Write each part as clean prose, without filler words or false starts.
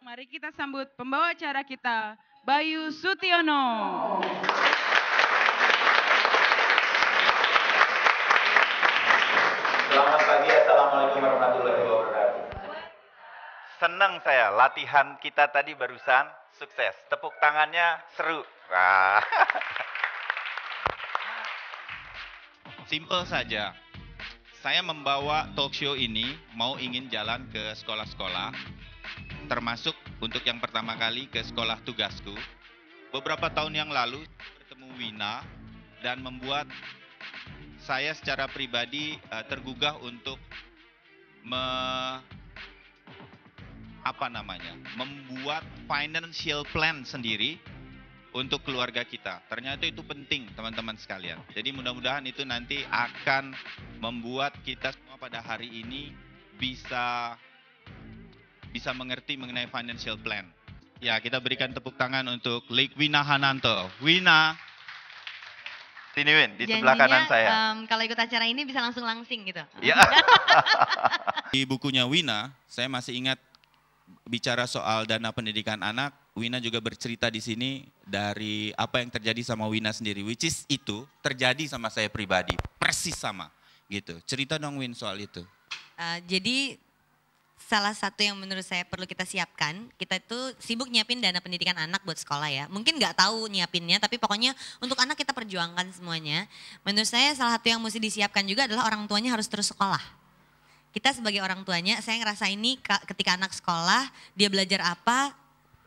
Mari kita sambut pembawa acara kita, Bayu Sutiono. Selamat pagi, Assalamualaikum warahmatullahi wabarakatuh. Senang saya, latihan kita tadi barusan sukses. Tepuk tangannya seru. Wah. Simple saja. Saya membawa talk show ini ingin jalan ke sekolah-sekolah, termasuk untuk yang pertama kali ke sekolah tugasku. Beberapa tahun yang lalu bertemu Wina dan membuat saya secara pribadi tergugah untuk membuat financial plan sendiri untuk keluarga kita. Ternyata itu penting, teman-teman sekalian. Jadi mudah-mudahan itu nanti akan membuat kita semua pada hari ini bisa mengerti mengenai financial plan. Ya, kita berikan tepuk tangan untuk Lik Wina Hananto. Wina. Sini Win, di sebelah kanan saya. Kalau ikut acara ini bisa langsing gitu. Ya. Di bukunya Wina, saya masih ingat bicara soal dana pendidikan anak. Wina juga bercerita di sini dari apa yang terjadi sama Wina sendiri, which is itu terjadi sama saya pribadi, persis sama gitu. Cerita dong Win soal itu. Jadi salah satu yang menurut saya perlu kita siapkan, kita itu sibuk nyiapin dana pendidikan anak buat sekolah ya. Mungkin nggak tahu nyiapinnya, tapi pokoknya untuk anak kita perjuangkan semuanya. Menurut saya salah satu yang mesti disiapkan juga adalah orang tuanya harus terus sekolah. Kita sebagai orang tuanya, saya ngerasa ini ketika anak sekolah, dia belajar apa,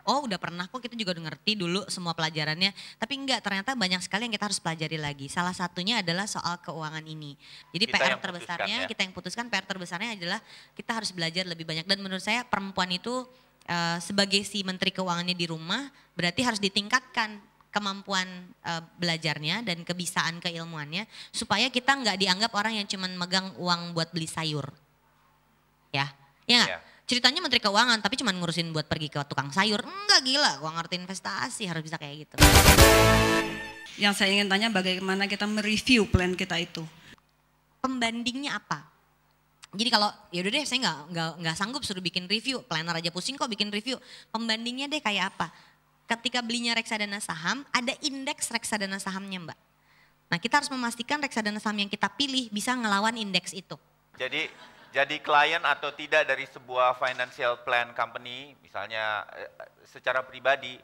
oh udah pernah kok, kita juga udah ngerti dulu semua pelajarannya. Tapi enggak, ternyata banyak sekali yang kita harus pelajari lagi. Salah satunya adalah soal keuangan ini. Jadi Kita PR yang terbesarnya, putuskan, ya? kita yang putuskan, PR terbesarnya adalah kita harus belajar lebih banyak. Dan menurut saya perempuan itu sebagai si menteri keuangannya di rumah, berarti harus ditingkatkan kemampuan belajarnya dan kebisaan keilmuannya. Supaya kita nggak dianggap orang yang cuma megang uang buat beli sayur. Ya nggak? Ya. Ceritanya menteri keuangan tapi cuma ngurusin buat pergi ke tukang sayur. Enggak, gila, gua ngerti investasi harus bisa kayak gitu. Yang saya ingin tanya bagaimana kita mereview plan kita itu. Pembandingnya apa? Jadi kalau yaudah deh saya nggak sanggup suruh bikin review, planner aja pusing kok bikin review. Pembandingnya deh kayak apa? Ketika belinya reksadana saham, ada indeks reksadana sahamnya Mbak. Nah kita harus memastikan reksadana saham yang kita pilih bisa ngelawan indeks itu. Jadi klien atau tidak dari sebuah financial plan company, misalnya secara pribadi,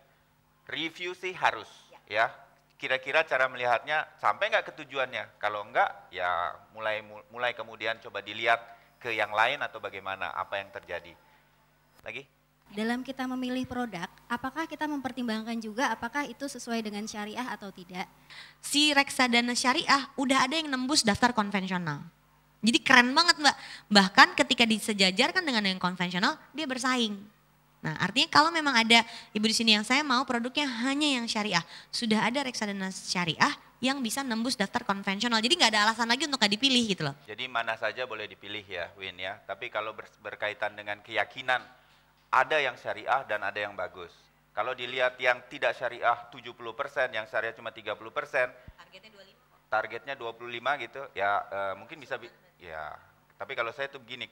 review sih harus ya. Kira-kira cara melihatnya sampai nggak ke tujuannya. Kalau enggak ya mulai kemudian coba dilihat ke yang lain atau bagaimana, apa yang terjadi. Lagi? Dalam kita memilih produk, apakah kita mempertimbangkan juga apakah itu sesuai dengan syariah atau tidak? Si reksadana syariah udah ada yang nembus daftar konvensional. Jadi keren banget Mbak, bahkan ketika disejajarkan dengan yang konvensional dia bersaing. Nah artinya kalau memang ada ibu di sini yang saya mau produknya hanya yang syariah, sudah ada reksadana syariah yang bisa nembus daftar konvensional. Jadi nggak ada alasan lagi untuk nggak dipilih gitu loh. Jadi mana saja boleh dipilih ya Win ya, tapi kalau berkaitan dengan keyakinan, ada yang syariah dan ada yang bagus. Kalau dilihat yang tidak syariah 70%, yang syariah cuma 30%, Targetnya 25 kok. targetnya 25 gitu, ya mungkin bisa, ya. Tapi kalau saya tuh begini,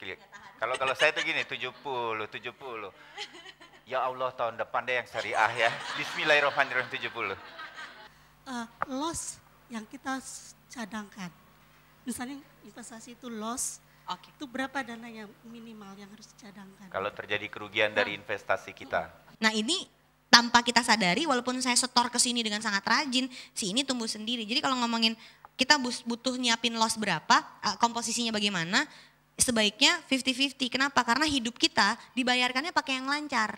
kalau saya tuh gini, 70. Ya Allah tahun depan deh yang syariah ya. Bismillahirrahmanirrahim 70. Loss yang kita cadangkan. Misalnya investasi itu loss, itu berapa dana yang minimal yang harus dicadangkan? Kalau terjadi kerugian dari investasi kita. Nah ini tanpa kita sadari walaupun saya setor ke sini dengan sangat rajin, si ini tumbuh sendiri. Jadi kalau ngomongin kita butuh nyiapin loss berapa, komposisinya bagaimana, sebaiknya 50-50. Kenapa? Karena hidup kita dibayarkannya pakai yang lancar.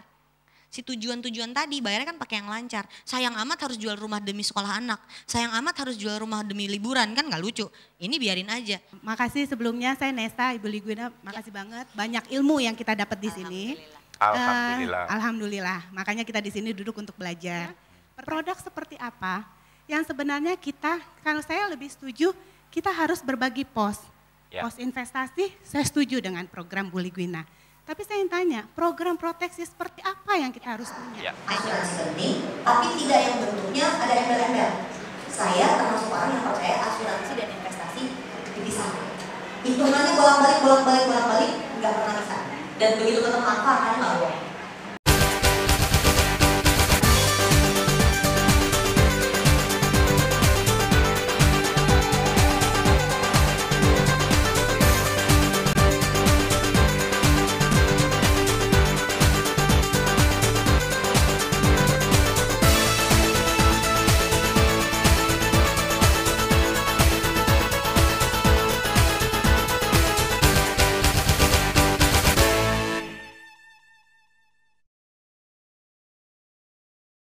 Si tujuan-tujuan tadi bayarnya kan pakai yang lancar. Sayang amat harus jual rumah demi sekolah anak. Sayang amat harus jual rumah demi liburan, kan nggak lucu. Ini biarin aja. Makasih sebelumnya, saya Nesta, Ibu Ligwina, makasih banget. Banyak ilmu yang kita dapat di sini. Alhamdulillah. Alhamdulillah, makanya kita di sini duduk untuk belajar. Produk seperti apa yang sebenarnya kita, kalau saya lebih setuju, kita harus berbagi pos. Ya. Pos investasi, saya setuju dengan program Bu Ligwina. Tapi saya ingin tanya, program proteksi seperti apa yang kita harus punya? Ya. Asuransi penting, tapi tidak yang bentuknya ada embel-embel. Saya termasuk orang yang percaya asuransi dan investasi dipisahkan. Hitungannya bolak-balik, nggak pernah bisa. Dan begitu ketemu apa, kan nggak bohong.